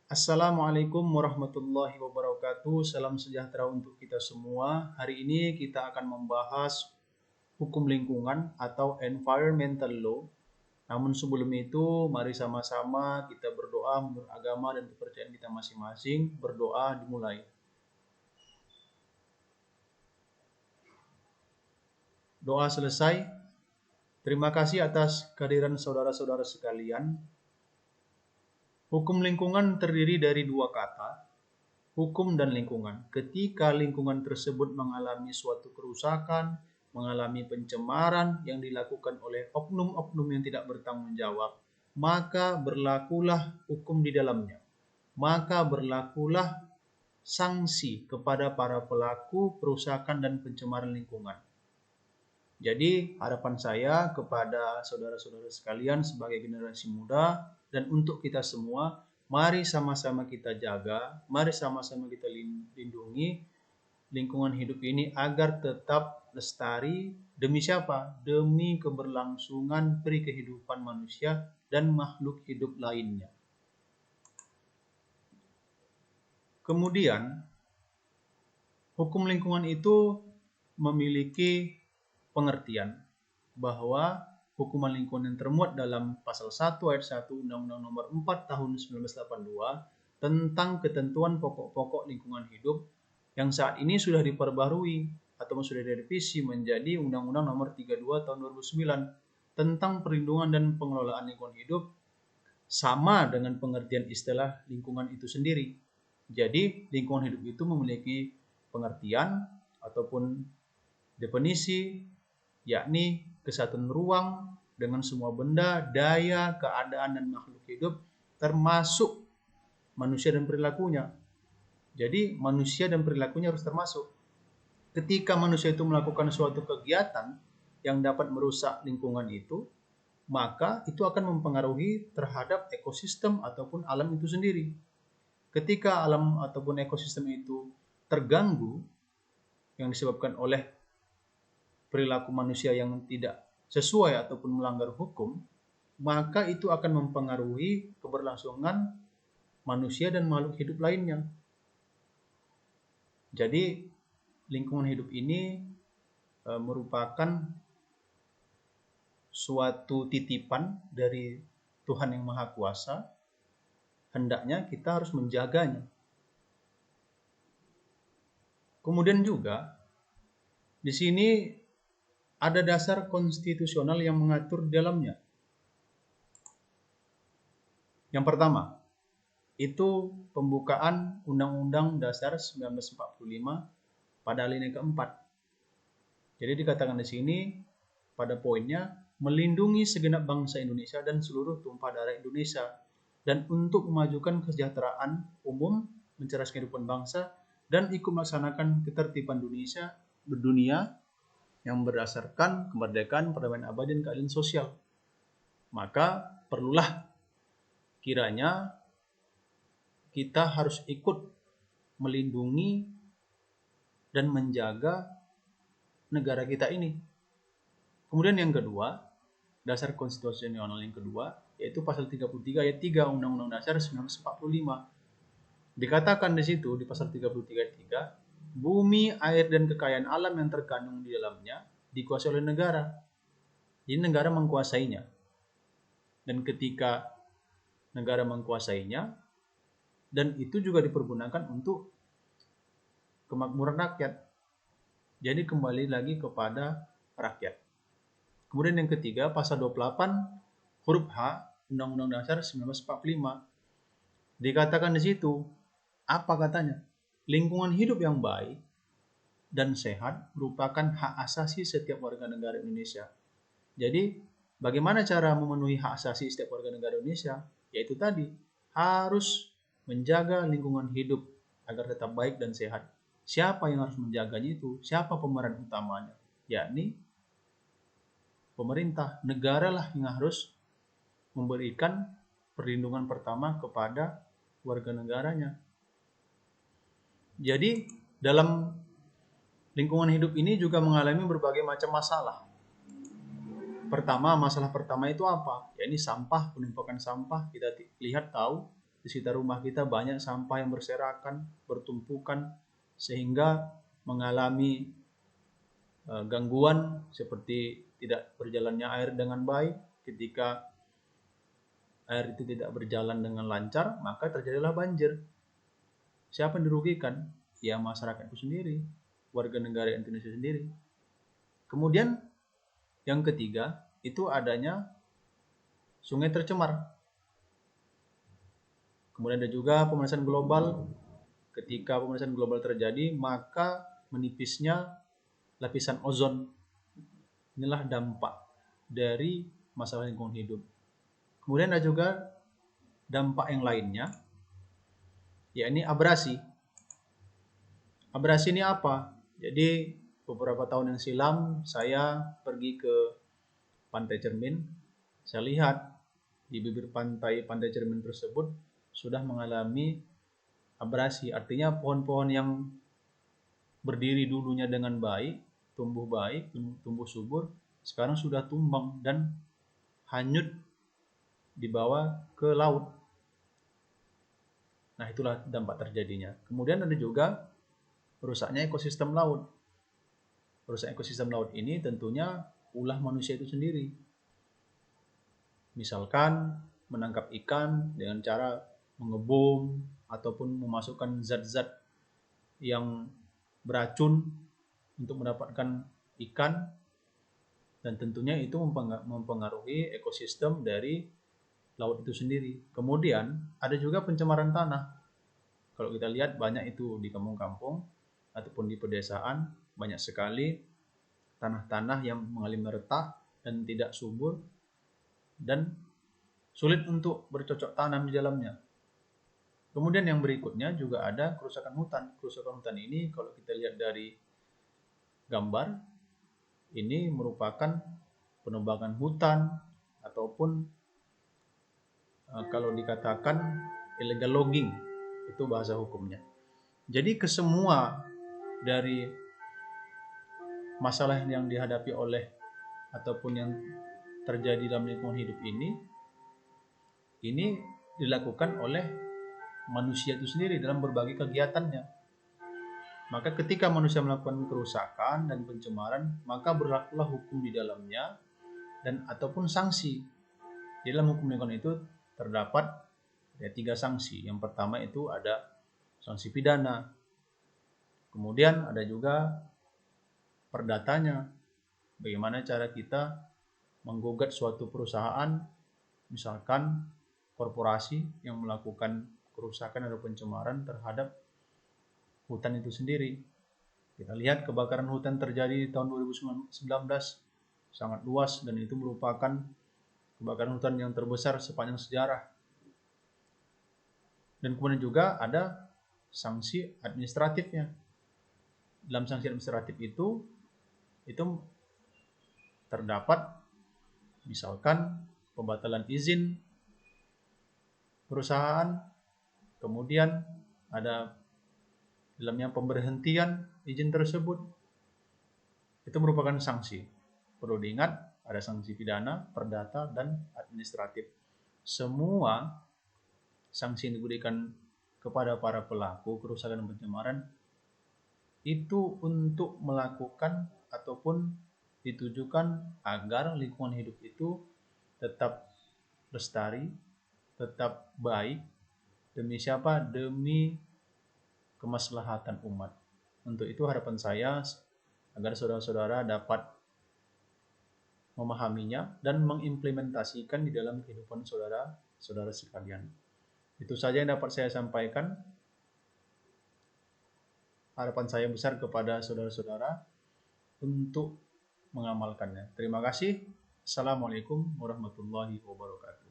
Assalamualaikum warahmatullahi wabarakatuh. Salam sejahtera untuk kita semua. Hari ini kita akan membahas hukum lingkungan atau environmental law. Namun sebelum itu, mari sama-sama kita berdoa menurut agama dan kepercayaan kita masing-masing. Berdoa dimulai. Doa selesai. Terima kasih atas kehadiran saudara-saudara sekalian. Hukum lingkungan terdiri dari dua kata, hukum dan lingkungan. Ketika lingkungan tersebut mengalami suatu kerusakan, mengalami pencemaran yang dilakukan oleh oknum-oknum yang tidak bertanggung jawab, maka berlakulah hukum di dalamnya. Maka berlakulah sanksi kepada para pelaku perusakan dan pencemaran lingkungan. Jadi harapan saya kepada saudara-saudara sekalian sebagai generasi muda dan untuk kita semua, mari sama-sama kita jaga, mari sama-sama kita lindungi lingkungan hidup ini agar tetap lestari. Demi siapa? Demi keberlangsungan peri kehidupan manusia dan makhluk hidup lainnya. Kemudian, hukum lingkungan itu memiliki pengertian bahwa hukuman lingkungan yang termuat dalam pasal 1 ayat 1 Undang-Undang Nomor 4 Tahun 1982 tentang ketentuan pokok-pokok lingkungan hidup yang saat ini sudah diperbarui atau sudah direvisi menjadi Undang-Undang Nomor 32 Tahun 2009 tentang perlindungan dan pengelolaan lingkungan hidup, sama dengan pengertian istilah lingkungan itu sendiri. Jadi lingkungan hidup itu memiliki pengertian ataupun definisi, yakni kesatuan ruang dengan semua benda, daya, keadaan, dan makhluk hidup, termasuk manusia dan perilakunya. Jadi manusia dan perilakunya harus termasuk. Ketika manusia itu melakukan suatu kegiatan yang dapat merusak lingkungan itu, maka itu akan mempengaruhi terhadap ekosistem ataupun alam itu sendiri. Ketika alam ataupun ekosistem itu terganggu yang disebabkan oleh perilaku manusia yang tidak sesuai ataupun melanggar hukum, maka itu akan mempengaruhi keberlangsungan manusia dan makhluk hidup lainnya. Jadi lingkungan hidup ini merupakan suatu titipan dari Tuhan yang Maha Kuasa. Hendaknya kita harus menjaganya. Kemudian juga di sini ada dasar konstitusional yang mengatur di dalamnya. Yang pertama, itu pembukaan Undang-Undang Dasar 1945 pada alinea keempat. Jadi dikatakan di sini pada poinnya melindungi segenap bangsa Indonesia dan seluruh tumpah darah Indonesia dan untuk memajukan kesejahteraan umum, mencerdaskan kehidupan bangsa dan ikut melaksanakan ketertiban dunia yang berdasarkan kemerdekaan, perdamaian abadi dan keadilan sosial. Maka perlulah kiranya kita harus ikut melindungi dan menjaga negara kita ini. Kemudian yang kedua, dasar konstitusional yang kedua, yaitu pasal 33 ayat 3 Undang-Undang Dasar 1945. Dikatakan di situ di pasal 33 ayat 3, bumi, air, dan kekayaan alam yang terkandung di dalamnya dikuasai oleh negara. Jadi negara mengkuasainya. Dan ketika negara mengkuasainya, dan itu juga dipergunakan untuk kemakmuran rakyat. Jadi kembali lagi kepada rakyat. Kemudian yang ketiga, pasal 28 huruf H Undang-Undang Dasar 1945. Dikatakan di situ, apa katanya? Lingkungan hidup yang baik dan sehat merupakan hak asasi setiap warga negara Indonesia. Jadi, bagaimana cara memenuhi hak asasi setiap warga negara Indonesia? Yaitu tadi, harus menjaga lingkungan hidup agar tetap baik dan sehat. Siapa yang harus menjaganya itu? Siapa pemeran utamanya? Yakni pemerintah, negara lah yang harus memberikan perlindungan pertama kepada warga negaranya. Jadi dalam lingkungan hidup ini juga mengalami berbagai macam masalah. Masalah pertama itu apa? Ya ini sampah, penumpukan sampah. Kita lihat tahu di sekitar rumah kita banyak sampah yang berserakan, bertumpukan, sehingga mengalami gangguan seperti tidak berjalannya air dengan baik. Ketika air itu tidak berjalan dengan lancar, maka terjadilah banjir. Siapa yang dirugikan? Ya masyarakat itu sendiri, warga negara Indonesia sendiri. Kemudian yang ketiga, itu adanya sungai tercemar. Kemudian ada juga pemanasan global. Ketika pemanasan global terjadi, maka menipisnya lapisan ozon. Inilah dampak dari masalah lingkungan hidup. Kemudian ada juga dampak yang lainnya, yakni abrasi. Abrasi ini apa? Jadi beberapa tahun yang silam saya pergi ke Pantai Cermin. Saya lihat di bibir pantai Cermin tersebut sudah mengalami abrasi. Artinya pohon-pohon yang berdiri dulunya dengan baik, tumbuh subur, sekarang sudah tumbang dan hanyut dibawa ke laut. Nah, itulah dampak terjadinya. Kemudian ada juga rusaknya ekosistem laut. Rusak ekosistem laut ini tentunya ulah manusia itu sendiri. Misalkan menangkap ikan dengan cara mengebom ataupun memasukkan zat-zat yang beracun untuk mendapatkan ikan, dan tentunya itu mempengaruhi ekosistem dari laut itu sendiri. Kemudian ada juga pencemaran tanah. Kalau kita lihat banyak itu di kampung-kampung ataupun di pedesaan, banyak sekali tanah-tanah yang mengalami retak dan tidak subur dan sulit untuk bercocok tanam di dalamnya. Kemudian yang berikutnya juga ada kerusakan hutan. Kerusakan hutan ini kalau kita lihat dari gambar, ini merupakan penebangan hutan ataupun kalau dikatakan illegal logging, itu bahasa hukumnya. Jadi kesemua dari masalah yang dihadapi oleh ataupun yang terjadi dalam lingkungan hidup ini dilakukan oleh manusia itu sendiri dalam berbagai kegiatannya. Maka ketika manusia melakukan kerusakan dan pencemaran, maka berlakulah hukum di dalamnya dan ataupun sanksi. Di dalam hukum lingkungan itu terdapat 3 sanksi. Yang pertama itu ada sanksi pidana. Kemudian ada juga perdatanya. Bagaimana cara kita menggugat suatu perusahaan, misalkan korporasi yang melakukan kerusakan atau pencemaran terhadap hutan itu sendiri. Kita lihat kebakaran hutan terjadi di tahun 2019 sangat luas, dan itu merupakan kebakaran hutan yang terbesar sepanjang sejarah. Dan kemudian juga ada sanksi administratifnya. Dalam sanksi administratif itu terdapat misalkan pembatalan izin perusahaan, kemudian ada dalamnya pemberhentian izin tersebut. Itu merupakan sanksi. Perlu diingat ada sanksi pidana, perdata, dan administratif. Semua sanksi yang diberikan kepada para pelaku kerusakan dan pencemaran itu untuk melakukan ataupun ditujukan agar lingkungan hidup itu tetap lestari, tetap baik. Demi siapa? Demi kemaslahatan umat. Untuk itu harapan saya agar saudara-saudara dapat memahaminya dan mengimplementasikan di dalam kehidupan saudara-saudara sekalian. Itu saja yang dapat saya sampaikan. Harapan saya besar kepada saudara-saudara untuk mengamalkannya. Terima kasih. Assalamualaikum warahmatullahi wabarakatuh.